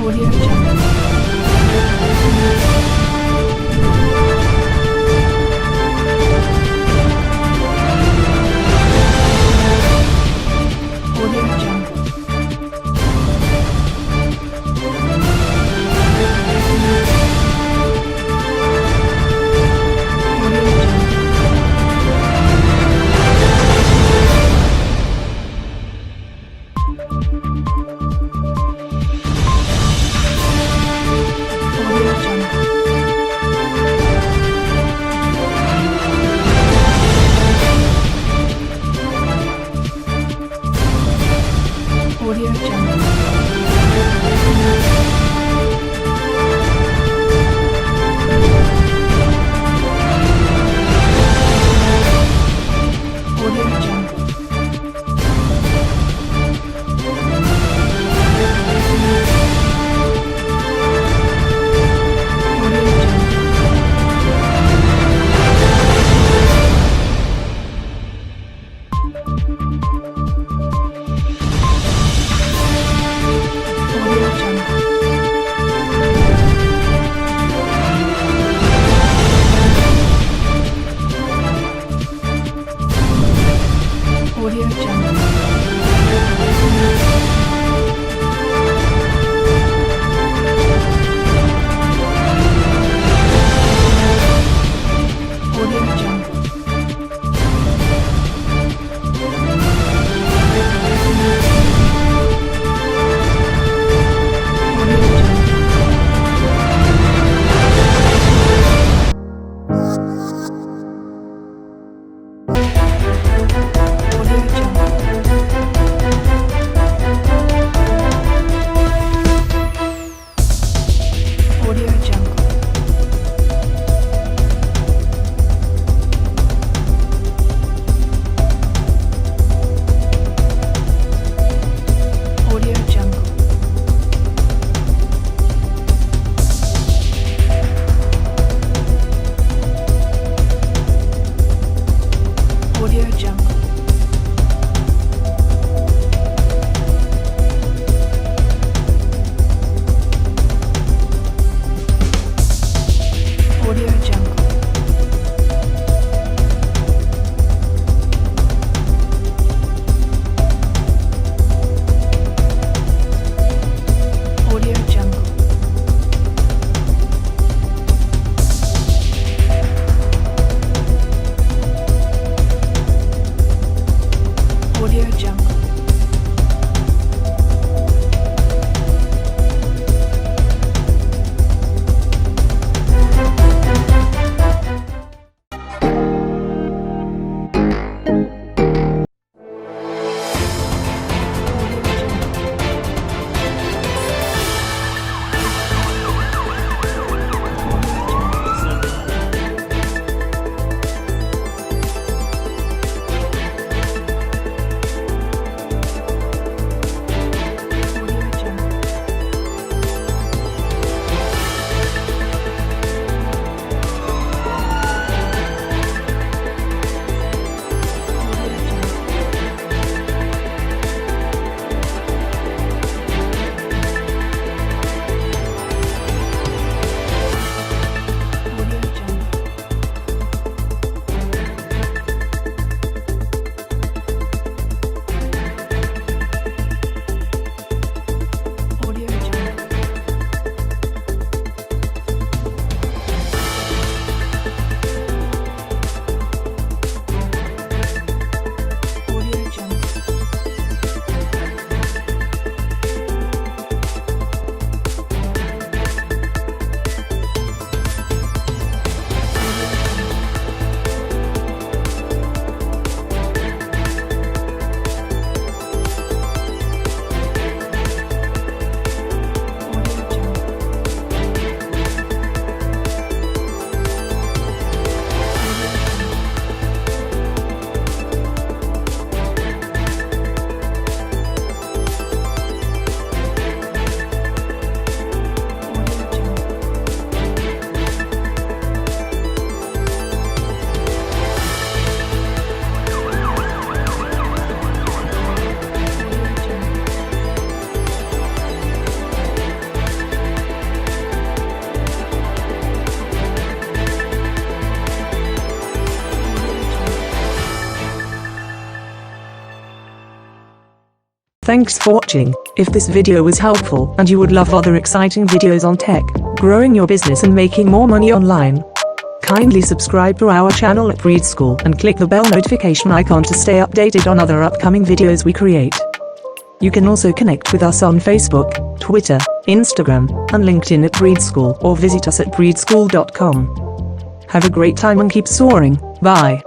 Audio Jungle. Audio Jungle. Audio Jungle. Thanks for watching. If this video was helpful and you would love other exciting videos on tech, growing your business and making more money online, kindly subscribe to our channel at Breed School and click the bell notification icon to stay updated on other upcoming videos we create. You can also connect with us on Facebook, Twitter, Instagram, and LinkedIn at Breed School or visit us at breedschool.com. Have a great time and keep soaring. Bye.